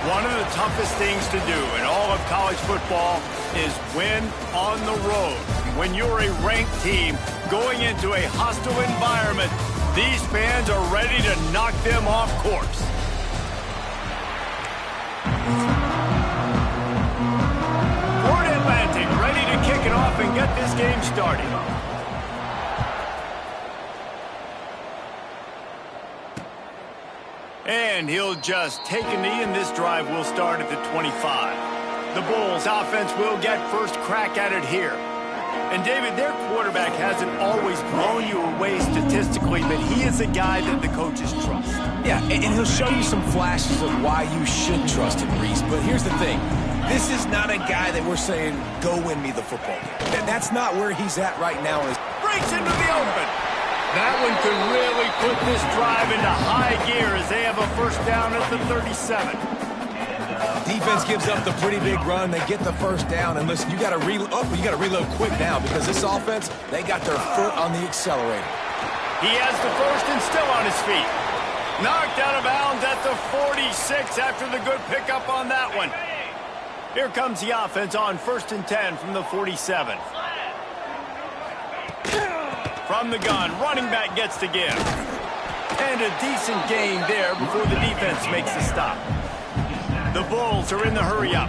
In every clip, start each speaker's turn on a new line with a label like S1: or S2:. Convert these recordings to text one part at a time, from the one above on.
S1: One of the toughest things to do in all of college football is win on the road. When you're a ranked team going into a hostile environment, these fans are ready to knock them off course. Florida Atlantic ready to kick it off and get this game started. And he'll just take a knee, and this drive will start at the 25. The Bulls offense will get first crack at it here. And David, their quarterback hasn't always blown you away statistically, but he is a guy that the coaches trust.
S2: Yeah, and he'll show you some flashes of why you should trust him, Reese. But here's the thing. This is not a guy that we're saying, go win me the football game. That's not where he's at right now.
S1: Breaks into the open. That one could really put this drive into high gear as they have a first down at the 37.
S2: Defense gives up the pretty big run. They get the first down. And listen, you got to reload quick now because this offense, they got their foot on the accelerator.
S1: He has the first and still on his feet. Knocked out of bounds at the 46 after the good pickup on that one. Here comes the offense on 1st and 10 from the 47. From the gun, running back gets to give. And a decent gain there before the defense makes the stop. The Bulls are in the hurry-up.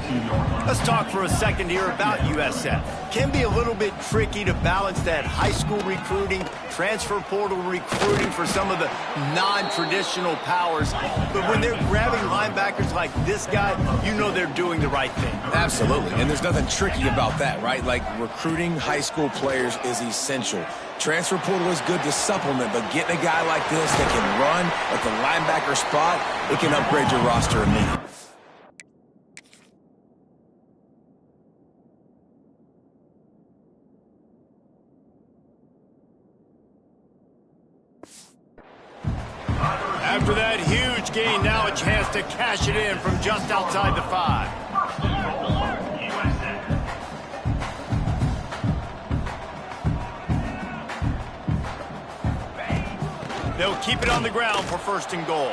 S1: Let's talk for a second here about USF. Can be a little bit tricky to balance that high school recruiting, transfer portal recruiting for some of the non-traditional powers. But when they're grabbing linebackers like this guy, you know they're doing the right thing.
S2: Absolutely, and there's nothing tricky about that, right? Like, recruiting high school players is essential. Transfer portal is good to supplement, but getting a guy like this that can run at the linebacker spot, it can upgrade your roster immediately.
S1: After that huge gain, now a chance to cash it in from just outside the 5. They'll keep it on the ground for 1st and goal.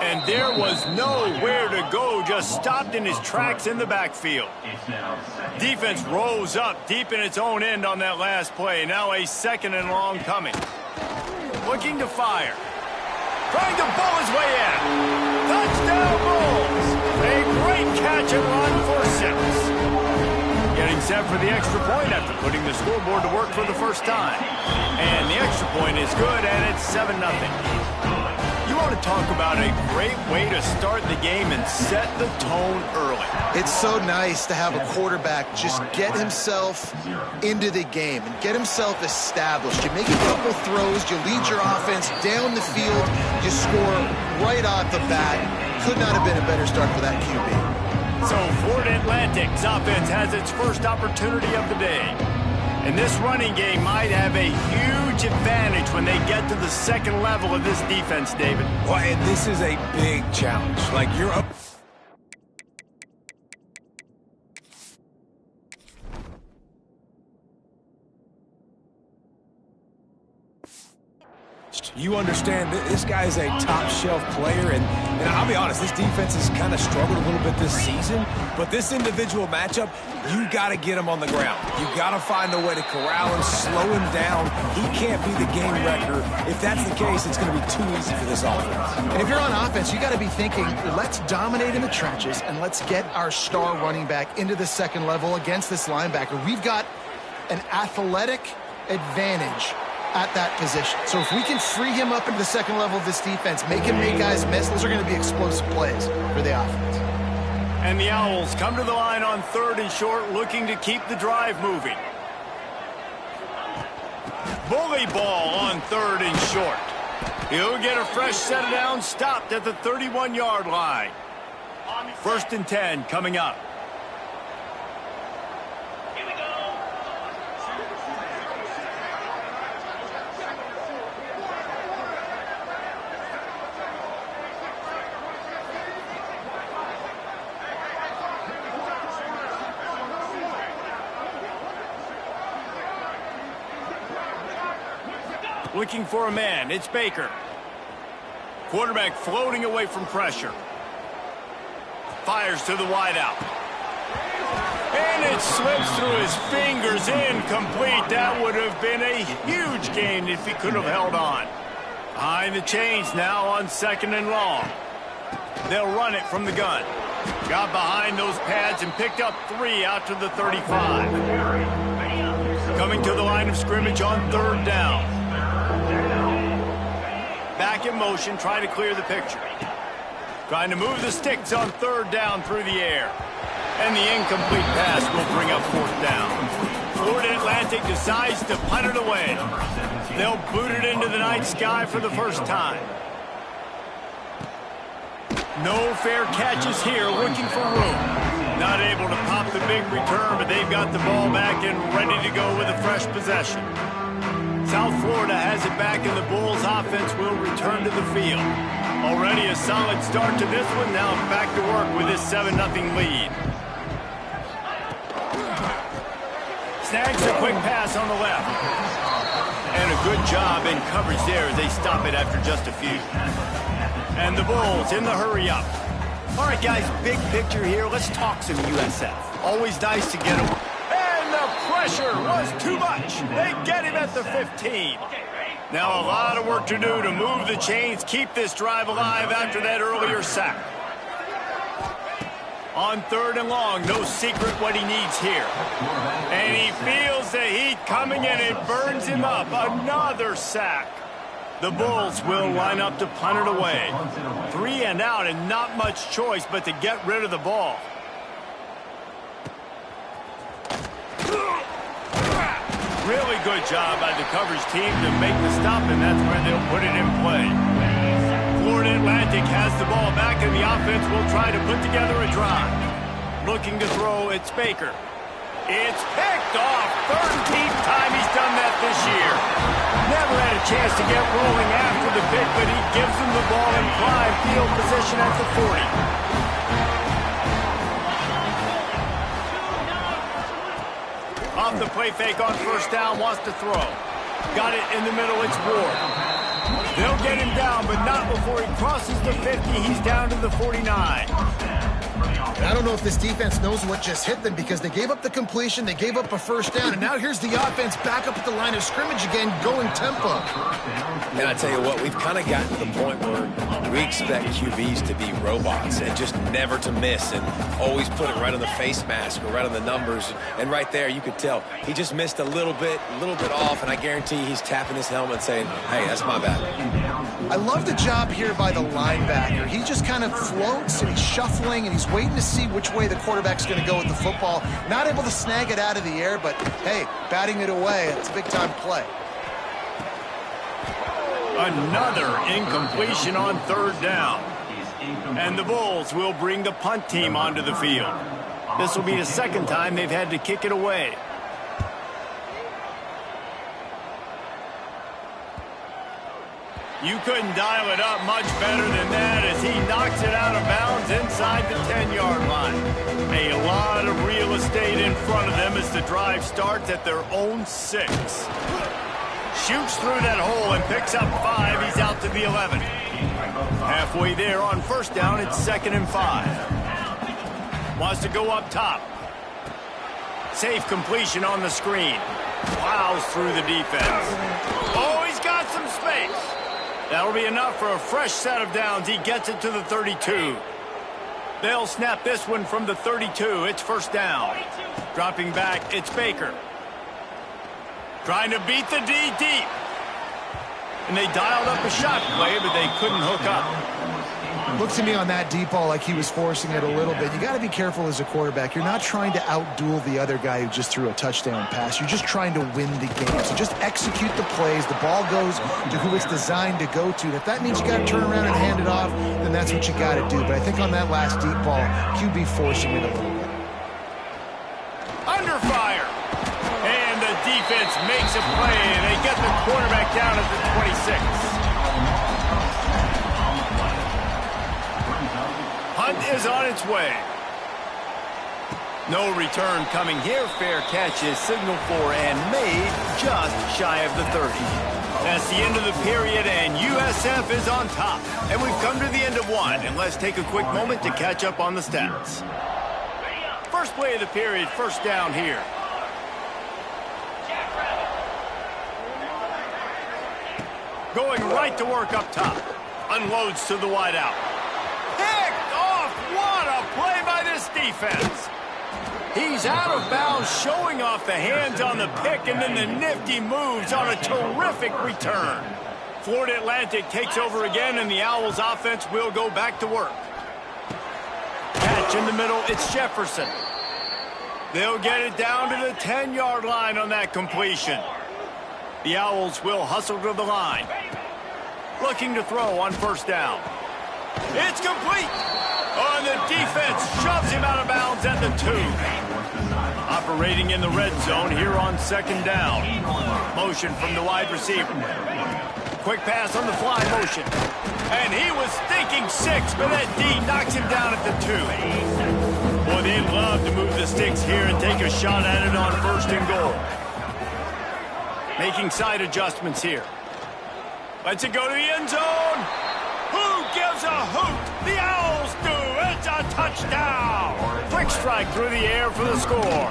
S1: And there was nowhere to go, just stopped in his tracks in the backfield. Defense rose up deep in its own end on that last play. Now a 2nd and long coming. Looking to fire. Trying to bull his way in. Touchdown Bulls. A great catch and run for 6. Getting set for the extra point after putting the scoreboard to work for the first time. And the extra point is good, and it's 7-0. You want to talk about a great way to start the game and set the tone early.
S3: It's so nice to have a quarterback just get himself into the game and get himself established. You make a couple throws, you lead your offense down the field, you score right off the bat. Could not have been a better start for that QB.
S1: So Florida Atlantic's offense has its first opportunity of the day. And this running game might have a huge advantage when they get to the 2nd level of this defense, David.
S2: Well, and this is a big challenge. Like, you're up. You understand this guy is a top-shelf player, and I'll be honest, this defense has kind of struggled a little bit this season, but this individual matchup, you got to get him on the ground. You got to find a way to corral him, slow him down. He can't be the game wrecker. If that's the case, it's going to be too easy for this offense.
S3: And if you're on offense, you got to be thinking, let's dominate in the trenches, and let's get our star running back into the 2nd level against this linebacker. We've got an athletic advantage at that position. So if we can free him up into the 2nd level of this defense, make him make guys miss, those are going to be explosive plays for the offense.
S1: And the Owls come to the line on 3rd and short, looking to keep the drive moving. Bully ball on 3rd and short. He'll get a fresh set of downs, stopped at the 31-yard line. 1st and 10 coming up. Looking for a man. It's Baker. Quarterback floating away from pressure. fires to the wideout. And it slips through his fingers, incomplete. That would have been a huge gain if he could have held on. Behind the chains now on 2nd and long. They'll run it from the gun. Got behind those pads and picked up 3 out to the 35. Coming to the line of scrimmage on 3rd down. Back in motion, trying to clear the picture. Trying to move the sticks on 3rd down through the air. And the incomplete pass will bring up 4th down. Florida Atlantic decides to punt it away. They'll boot it into the night sky for the first time. No fair catches here, looking for room. Not able to pop the big return, but they've got the ball back and ready to go with a fresh possession. South Florida has it back, and the Bulls offense will return to the field. Already a solid start to this one. Now back to work with this 7-0 lead. Snags a quick pass on the left. And a good job in coverage there as they stop it after just a few. And the Bulls in the hurry up. All right, guys, big picture here. Let's talk some USF. Always nice to get him. And the pressure was too much. They get him at the 15. Now a lot of work to do to move the chains, keep this drive alive after that earlier sack. On 3rd and long, no secret what he needs here. And he feels the heat coming and it burns him up. Another sack. The Bulls will line up to punt it away. 3 and out and not much choice but to get rid of the ball. Really good job by the coverage team to make the stop, and that's where they'll put it in play. Florida Atlantic has the ball back, and the offense will try to put together a drive. Looking to throw, it's Baker. It's picked off. 13th time he's done that this year. Never had a chance to get rolling after the pick, but he gives them the ball in prime field position at the 40. Off the play fake on 1st down, wants to throw. Got it in the middle, it's Ward. They'll get him down, but not before he crosses the 50. He's down to the 49.
S3: I don't know if this defense knows what just hit them because they gave up the completion, they gave up a 1st down, and now here's the offense back up at the line of scrimmage again, going tempo.
S2: And I tell you what, we've kind of gotten to the point where we expect QBs to be robots and just never to miss and always put it right on the face mask or right on the numbers. And right there, you could tell he just missed a little bit off, and I guarantee he's tapping his helmet saying, hey, that's my bad.
S3: I love the job here by the linebacker. He just kind of floats and he's shuffling and he's waiting to see which way the quarterback's going to go with the football. Not able to snag it out of the air, but hey, batting it away, it's a big-time play.
S1: Another incompletion on 3rd down. And the Bulls will bring the punt team onto the field. This will be the 2nd time they've had to kick it away. You couldn't dial it up much better than that as he knocks it out of bounds inside the 10-yard line. A lot of real estate in front of them as the drive starts at their own 6. Shoots through that hole and picks up 5. He's out to the 11. Halfway there on 1st down, it's 2nd and 5. Wants to go up top. Safe completion on the screen. Plows through the defense. Oh, he's got some space. That'll be enough for a fresh set of downs. He gets it to the 32. They'll snap this one from the 32. It's 1st down. Dropping back, it's Baker. Trying to beat the D deep. And they dialed up a shot play, but they couldn't hook up.
S3: Looks to me on that deep ball like he was forcing it a little bit. You got to be careful as a quarterback. You're not trying to outduel the other guy who just threw a touchdown pass. You're just trying to win the game. So just execute the plays. The ball goes to who it's designed to go to. And if that means you got to turn around and hand it off, then that's what you got to do. But I think on that last deep ball, QB forcing it a little bit.
S1: Under fire. And the defense makes a play, and they get the quarterback down at the 26. Hunt is on its way. No return coming here. Fair catch is signaled for and made just shy of the 30. That's the end of the period, and USF is on top. And we've come to the end of one, and let's take a quick moment to catch up on the stats. First play of the period, first down here. Going right to work up top. Unloads to the wideout. Picked off! What a play by this defense! He's out of bounds, showing off the hands on the pick, and then the nifty moves on a terrific return. Florida Atlantic takes over again, and the Owls offense will go back to work. Catch in the middle, it's Jefferson. They'll get it down to the 10-yard line on that completion. The Owls will hustle to the line. Looking to throw on first down. It's complete! Oh, and the defense shoves him out of bounds at the 2. Operating in the red zone here on second down. Motion from the wide receiver. Quick pass on the fly motion. And he was thinking 6, but that D knocks him down at the 2. Boy, they'd love to move the sticks here and take a shot at it on first and goal. Making side adjustments here. Lets it go to the end zone. Who gives a hoot? The Owls do. It's a touchdown. Quick strike through the air for the score.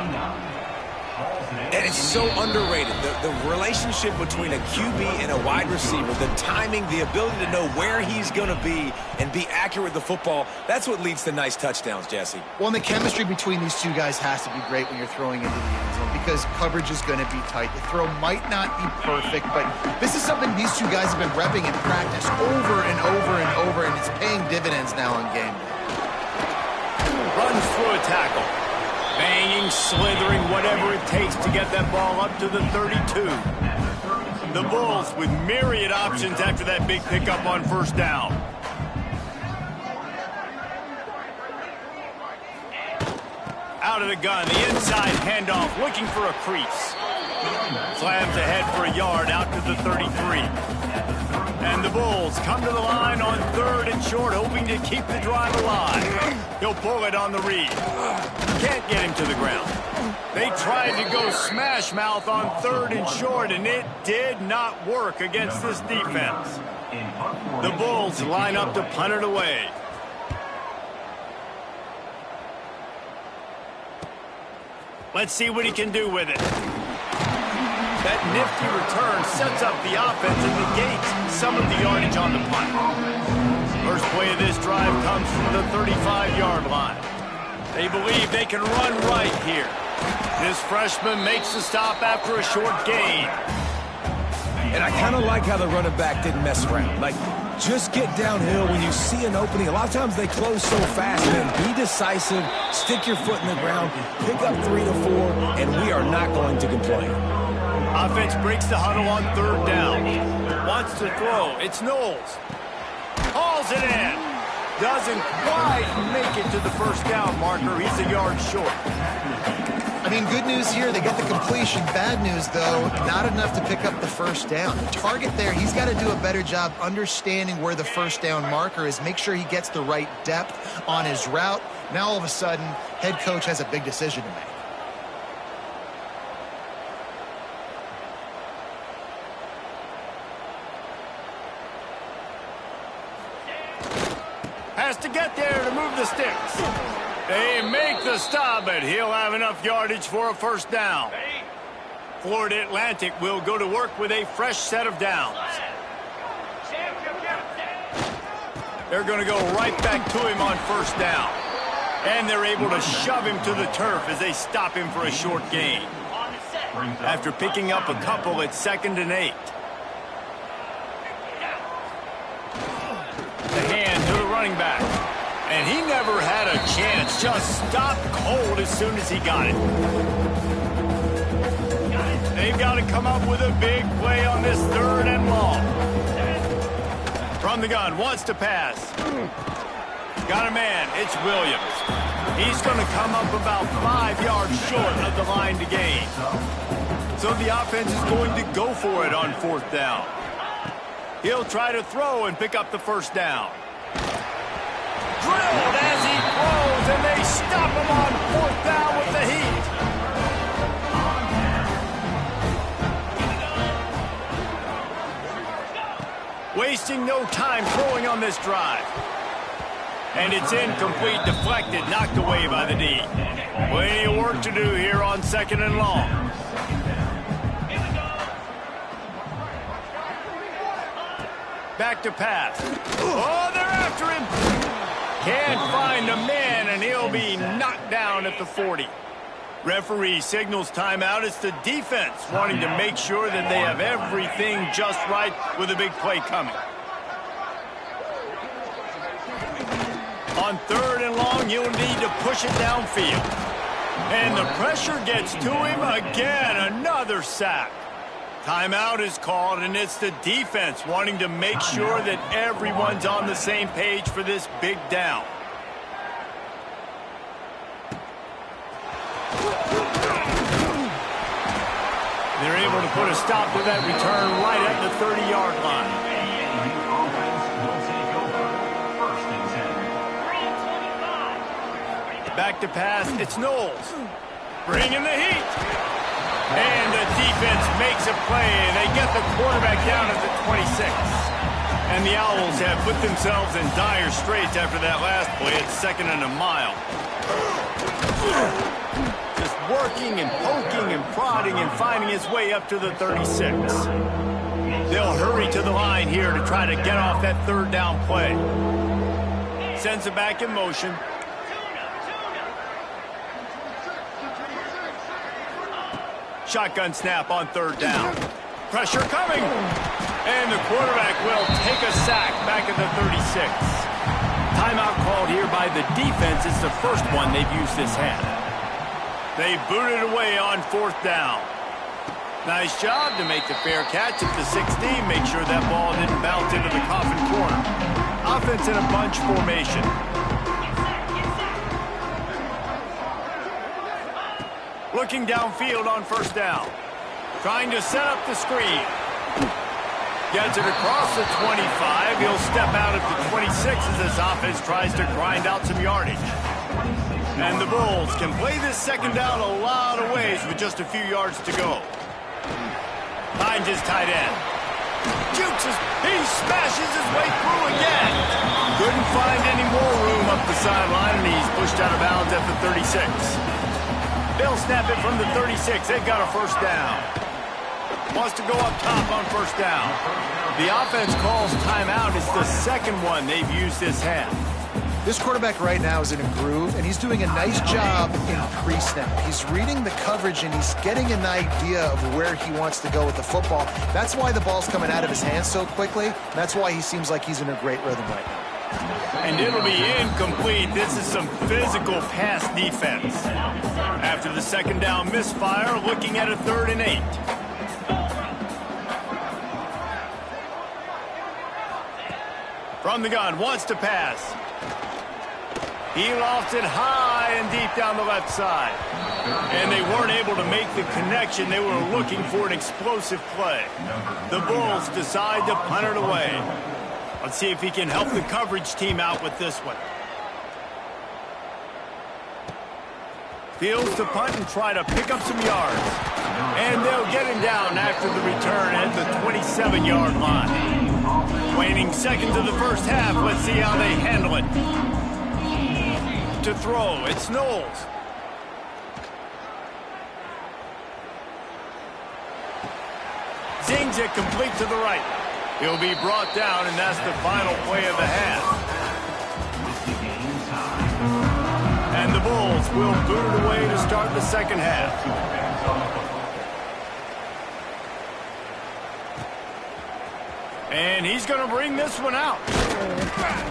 S2: And it's so underrated. The relationship between a QB and a wide receiver, the timing, the ability to know where he's going to be and be accurate with the football, that's what leads to nice touchdowns, Jesse.
S3: Well, and the chemistry between these two guys has to be great when you're throwing into the end zone because coverage is going to be tight. The throw might not be perfect, but this is something these two guys have been repping in practice over and over and over, and it's paying dividends now on game day.
S1: Runs through a tackle. Banging, slithering, whatever it takes to get that ball up to the 32. The Bulls with myriad options after that big pickup on first down. Out of the gun, the inside handoff, looking for a crease. Slams ahead for a yard out to the 33. And the Bulls come to the line on third and short, hoping to keep the drive alive. He'll pull it on the read. Can't get him to the ground. They tried to go smash mouth on third and short, and it did not work against this defense. The Bulls line up to punt it away. Let's see what he can do with it. That nifty return sets up the offense and negates some of the yardage on the punt. First play of this drive comes from the 35-yard line. They believe they can run right here. This freshman makes the stop after a short gain.
S2: And I kind of like how the running back didn't mess around. Like, just get downhill when you see an opening. A lot of times they close so fast, man. Be decisive, stick your foot in the ground, pick up 3 to 4, and we are not going to complain.
S1: Offense breaks the huddle on third down. Wants to throw. It's Knowles. Hauls it in. Doesn't quite make it to the first down marker. He's a yard short.
S3: I mean, good news here, they get the completion. Bad news, though, not enough to pick up the first down. The target there, he's got to do a better job understanding where the first down marker is, make sure he gets the right depth on his route. Now, all of a sudden, head coach has a big decision to make.
S1: Has to get there to move the sticks. They make the stop, but he'll have enough yardage for a first down. Florida Atlantic will go to work with a fresh set of downs. They're going to go right back to him on first down. And they're able to shove him to the turf as they stop him for a short gain. After picking up a couple at 2nd and 8. The hand to the running back. And he never had a chance. Just stopped cold as soon as he got it. They've got to come up with a big play on this 3rd and long. From the gun, wants to pass. Got a man, it's Williams. He's going to come up about 5 yards short of the line to gain. So the offense is going to go for it on 4th down. He'll try to throw and pick up the first down. Drilled as he throws, and they stop him on 4th down with the heat. wasting no time throwing on this drive. And it's incomplete, deflected, knocked away by the D. Plenty of work to do here on 2nd and long. Back to pass. Oh, they're after him. Can't find a man, and he'll be knocked down at the 40. Referee signals timeout. It's the defense wanting to make sure that they have everything just right with a big play coming. On 3rd and long, you'll need to push it downfield. And the pressure gets to him again. Another sack. Timeout is called, and it's the defense wanting to make sure that everyone's on the same page for this big down. They're able to put a stop to that return right at the 30-yard line. Back to pass, it's Knowles. Bringing the heat. And the defense makes a play. They get the quarterback down at the 26. And the Owls have put themselves in dire straits after that last play. It's 2nd and a mile. Just working and poking and prodding and finding his way up to the 36. They'll hurry to the line here to try to get off that 3rd down play. Sends it back in motion. Shotgun snap on 3rd down. Pressure coming. And the quarterback will take a sack back at the 36. Timeout called here by the defense. It's the first one they've used this half. They booted away on 4th down. Nice job to make the fair catch at the 16. Make sure that ball didn't bounce into the coffin corner. Offense in a bunch formation. Looking downfield on 1st down. Trying to set up the screen. Gets it across the 25. He'll step out at the 26 as this offense tries to grind out some yardage. And the Bulls can play this 2nd down a lot of ways with just a few yards to go. Finds his tight end. Jukes his, he smashes his way through again. Couldn't find any more room up the sideline, and he's pushed out of bounds at the 36. They'll snap it from the 36. They've got a 1st down. Wants to go up top on 1st down. The offense calls timeout. It's the 2nd one they've used this half.
S3: This quarterback right now is in a groove, and he's doing a nice job in pre-snap. He's reading the coverage, and he's getting an idea of where he wants to go with the football. That's why the ball's coming out of his hands so quickly. That's why he seems like he's in a great rhythm right now.
S1: And it'll be incomplete. This is some physical pass defense. After the 2nd down misfire, looking at a 3rd and 8. From the gun, wants to pass. He lofts it high and deep down the left side. And they weren't able to make the connection. They were looking for an explosive play. The Bulls decide to punt it away. Let's see if he can help the coverage team out with this one. Fields to punt and try to pick up some yards. And they'll get him down after the return at the 27-yard line. Waning seconds of the 1st half. Let's see how they handle it. To throw, it's Knowles. Zings it complete to the right. He'll be brought down, and that's the final play of the half. And the Bulls will boot it away to start the 2nd half. And he's going to bring this one out.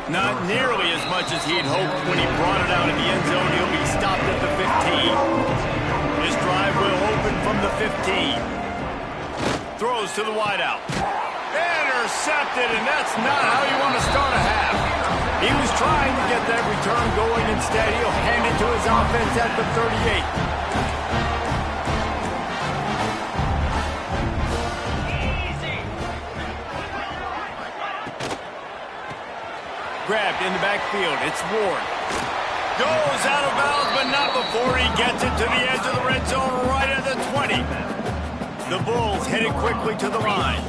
S1: Not nearly as much as he'd hoped when he brought it out in the end zone. He'll be stopped at the 15. This drive will open from the 15. Throws to the wideout. Intercepted, and that's not how you want to start a half. He was trying to get that return going. Instead, he'll hand it to his offense at the 38. Grabbed in the backfield. It's Ward. Goes out of bounds, but not before he gets it to the edge of the red zone right at the 20. The Bulls headed quickly to the line.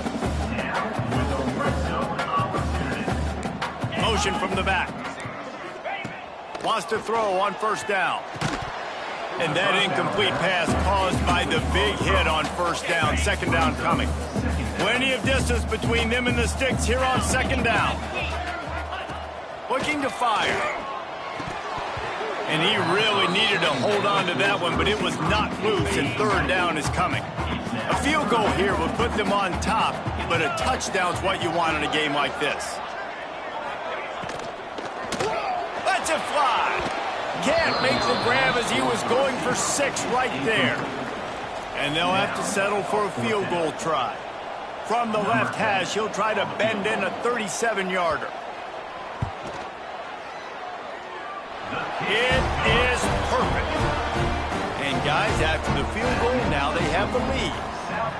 S1: motion from the back. Wants to throw on first down. And that incomplete pass caused by the big hit on first down. Second down coming. Plenty of distance between them and the sticks here on second down. Looking to fire. And he really needed to hold on to that one, but it was not loose, and third down is coming. A field goal here would put them on top, but a touchdown's what you want in a game like this. Lets it fly. Can't make the grab as he was going for 6 right there. And they'll have to settle for a field goal try. From the left hash, he'll try to bend in a 37-yarder. It is perfect. And guys, after the field goal, now they have the lead.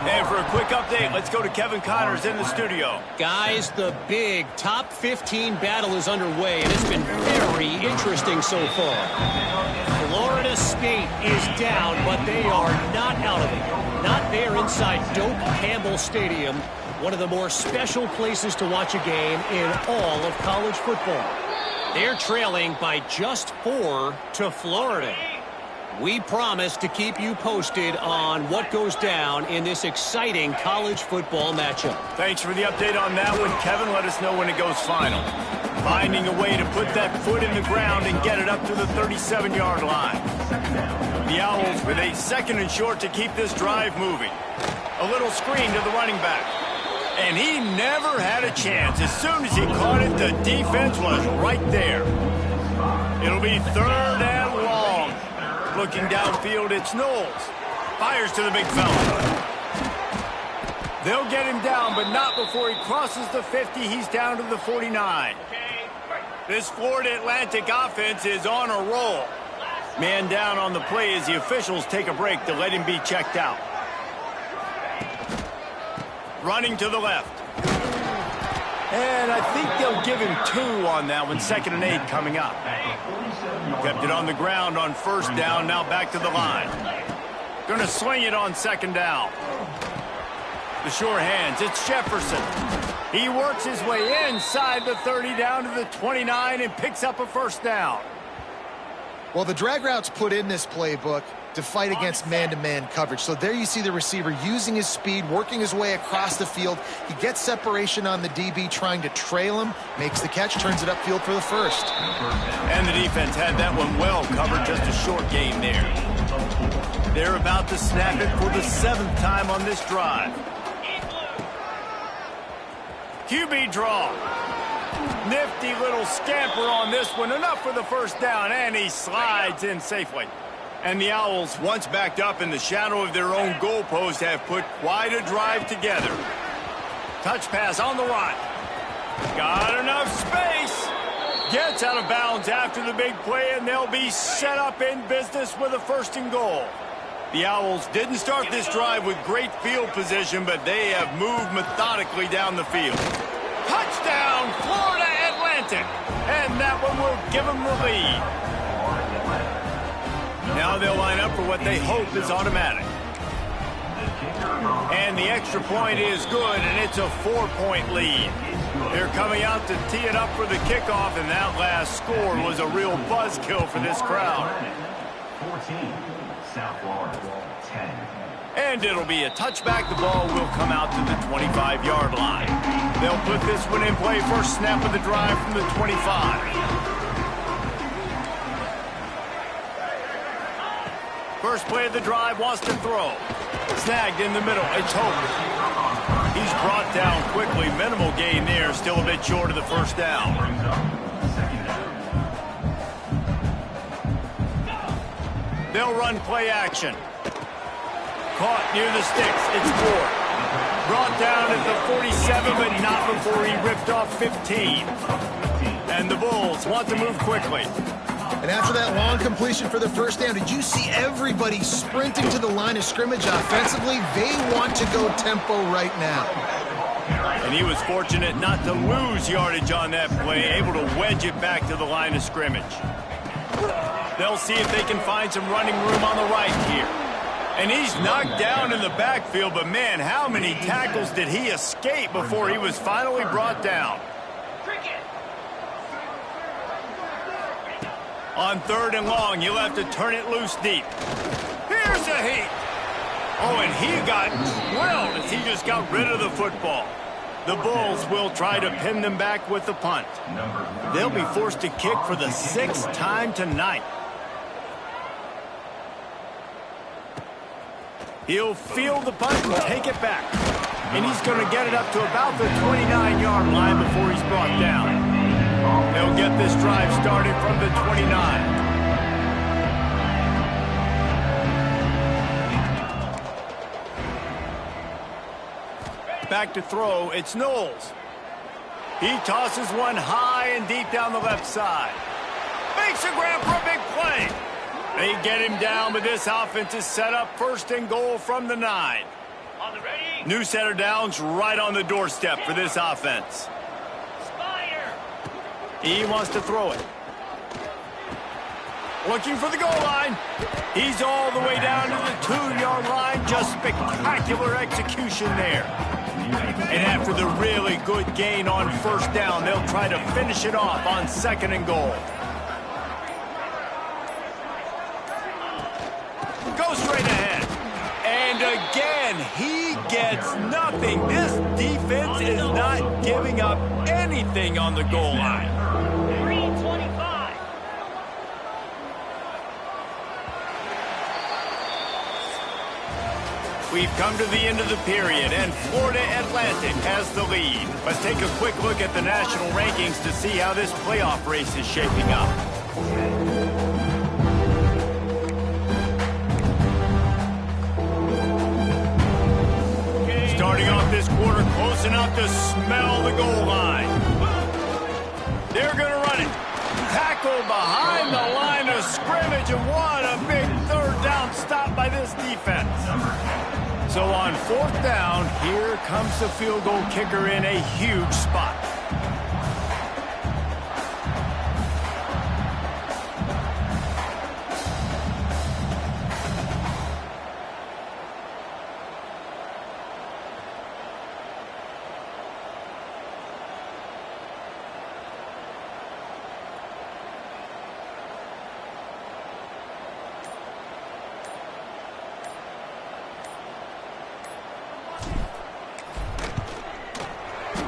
S1: And for a quick update, let's go to Kevin Connors in the studio.
S4: Guys, the big top 15 battle is underway, and it's been very interesting so far. Florida State is down, but they are not out of it. Not there inside Doak Campbell Stadium, one of the more special places to watch a game in all of college football. They're trailing by just 4 to Florida. We promise to keep you posted on what goes down in this exciting college football matchup.
S1: Thanks for the update on that one, Kevin. Let us know when it goes final. Finding a way to put that foot in the ground and get it up to the 37-yard line. The Owls with a second and short to keep this drive moving. A little screen to the running back. And he never had a chance. As soon as he caught it, the defense was right there. It'll be third and long. Looking downfield, it's Knowles. Fires to the big fella. They'll get him down, but not before he crosses the 50. He's down to the 49. This Florida Atlantic offense is on a roll. Man down on the play as the officials take a break to let him be checked out. Running to the left. And I think they'll give him 2 on that one. 2nd and 8 coming up. Kept it on the ground on first down. Now back to the line. Going to swing it on second down. The sure hands. It's Jefferson. He works his way inside the 30 down to the 29 and picks up a first down.
S3: Well, the drag routes put in this playbook to fight against man-to-man coverage. So there you see the receiver using his speed, working his way across the field. He gets separation on the DB, trying to trail him, makes the catch, turns it upfield for the first.
S1: And the defense had that one well covered, just a short gain there. They're about to snap it for the 7th time on this drive. QB draw. Nifty little scamper on this one. Enough for the first down, and he slides in safely. And the Owls, once backed up in the shadow of their own goalpost, have put quite a drive together. Touch pass on the run. Got enough space. Gets out of bounds after the big play, and they'll be set up in business with a 1st and goal. The Owls didn't start this drive with great field position, but they have moved methodically down the field. Touchdown, Florida Atlantic. And that one will give them the lead. Now they'll line up for what they hope is automatic. And the extra point is good, and it's a 4-point lead. They're coming out to tee it up for the kickoff, and that last score was a real buzzkill for this crowd.
S5: 14, South Florida, 10.
S1: And it'll be a touchback. The ball will come out to the 25-yard line. They'll put this one in play. First snap of the drive from the 25. First play of the drive, wants to throw. Snagged in the middle. It's Hope. He's brought down quickly. Minimal gain there. Still a bit short of the first down. They'll run play action. Caught near the sticks. It's Ward. Brought down at the 47, but not before he ripped off 15. And the Bulls want to move quickly.
S3: And after that long completion for the first down, did you see everybody sprinting to the line of scrimmage offensively? They want to go tempo right now.
S1: And he was fortunate not to lose yardage on that play, able to wedge it back to the line of scrimmage. They'll see if they can find some running room on the right here. And he's knocked down in the backfield, but man, how many tackles did he escape before he was finally brought down? On 3rd and long, you'll have to turn it loose deep. Here's a heat. Oh, and he got drilled as he just got rid of the football. The Bulls will try to pin them back with the punt. They'll be forced to kick for the 6th time tonight. He'll field the punt and take it back. And he's going to get it up to about the 29-yard line before he's brought down. They'll get this drive started from the 29. Back to throw, it's Knowles. He tosses one high and deep down the left side. Makes a grab for a big play. They get him down, but this offense is set up 1st and goal from the 9.
S6: On the ready.
S1: New setter downs right on the doorstep for this offense.
S6: Spire.
S1: He wants to throw it. Looking for the goal line. He's all the way down to the 2-yard line. Just spectacular execution there. And after the really good gain on 1st down, they'll try to finish it off on 2nd and goal. Go straight ahead. And again, he gets nothing. This defense is not giving up anything on the goal line.
S6: 3:25.
S1: We've come to the end of the period, and Florida Atlantic has the lead. Let's take a quick look at the national rankings to see how this playoff race is shaping up. Starting off this quarter close enough to smell the goal line. They're going to run it. Tackle behind the line of scrimmage, and what a big 3rd down stop by this defense. So on 4th down, here comes the field goal kicker in a huge spot.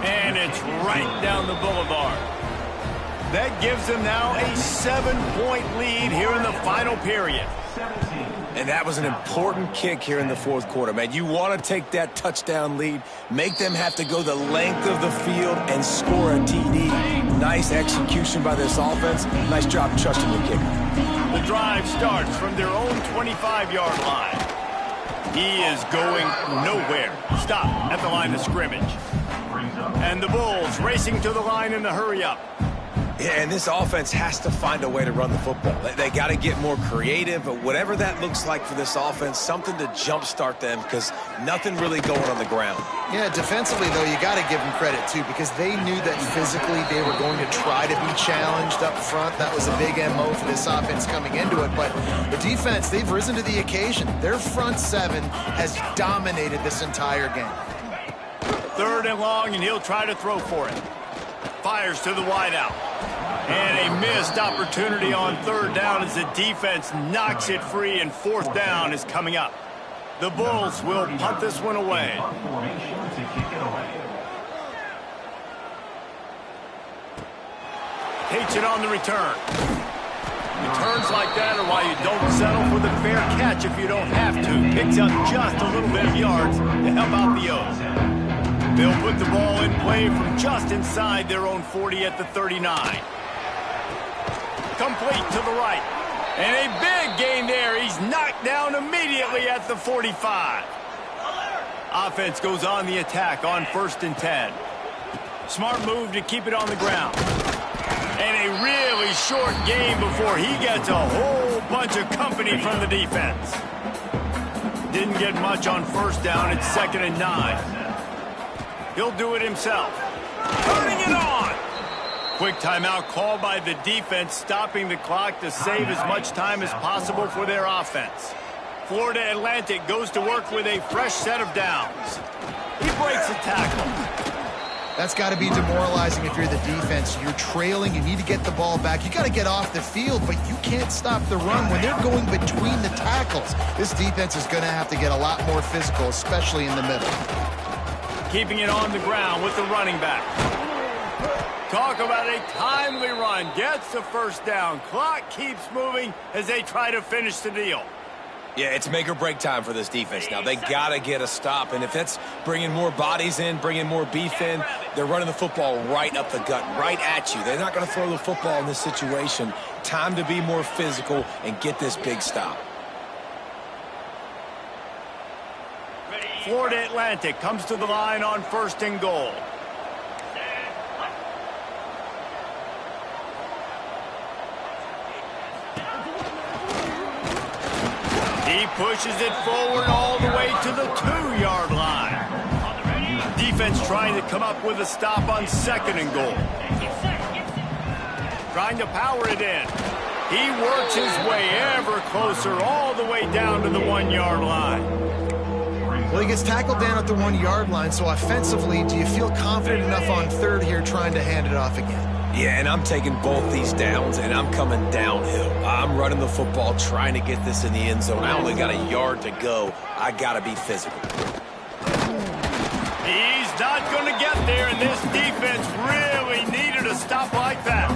S1: And it's right down the boulevard. That gives them now a 7-point lead here in the final period.
S2: And that was an important kick here in the 4th quarter, man. You want to take that touchdown lead, make them have to go the length of the field and score a TD. Nice execution by this offense. Nice job trusting the kicker.
S1: The drive starts from their own 25-yard line. He is going nowhere. Stop at the line of scrimmage. And the Bulls racing to the line in the hurry-up.
S2: Yeah, and this offense has to find a way to run the football. They got to get more creative, but whatever that looks like for this offense, something to jumpstart them because nothing really going on the ground.
S3: Yeah, defensively, though, you got to give them credit, too, because they knew that physically they were going to try to be challenged up front. That was a big MO for this offense coming into it. But the defense, they've risen to the occasion. Their front 7 has dominated this entire game.
S1: 3rd and long, and he'll try to throw for it. Fires to the wideout. And a missed opportunity on 3rd down as the defense knocks it free, and 4th down is coming up. The Bulls will punt this one away. Takes it on the return. Returns like that are why you don't settle for the fair catch if you don't have to. Picks up just a little bit of yards to help out the O's. They'll put the ball in play from just inside their own 40 at the 39. Complete to the right. And a big gain there. He's knocked down immediately at the 45. Offense goes on the attack on 1st and 10. Smart move to keep it on the ground. And a really short game before he gets a whole bunch of company from the defense. Didn't get much on 1st down. It's 2nd and 9. He'll do it himself. Turning it on. Quick timeout called by the defense, stopping the clock to save as much time as possible for their offense. Florida Atlantic goes to work with a fresh set of downs. He breaks a tackle.
S3: That's got to be demoralizing if you're the defense. You're trailing. You need to get the ball back. You got to get off the field, but you can't stop the run. When they're going between the tackles, this defense is going to have to get a lot more physical, especially in the middle.
S1: Keeping it on the ground with the running back. Talk about a timely run. Gets the first down. Clock keeps moving as they try to finish the deal.
S2: Yeah, it's make or break time for this defense now. They got to get a stop, and if that's bringing more bodies in, bringing more beef in, they're running the football right up the gut, right at you. They're not going to throw the football in this situation. Time to be more physical and get this big stop.
S1: Florida Atlantic comes to the line on 1st and goal. He pushes it forward all the way to the 2-yard line. Defense trying to come up with a stop on 2nd and goal. Trying to power it in. He works his way ever closer all the way down to the 1-yard line.
S3: Well, he gets tackled down at the 1-yard line, so offensively, do you feel confident enough on 3rd here trying to hand it off again?
S2: Yeah, and I'm taking both these downs, and I'm coming downhill. I'm running the football, trying to get this in the end zone. I only got a yard to go. I got to be physical.
S1: He's not going to get there, and this defense really needed a stop like that.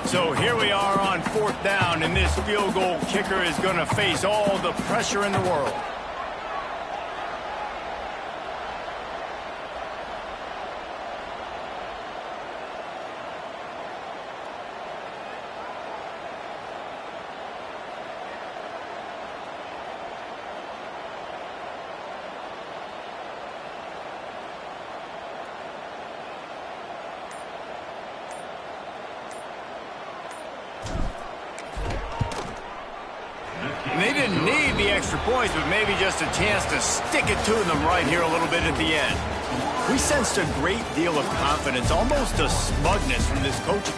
S1: So here we are on 4th down, and this field goal kicker is going to face all the pressure in the world. And they didn't need the extra points, but maybe just a chance to stick it to them right here a little bit at the end. We sensed a great deal of confidence, almost a smugness from this coach.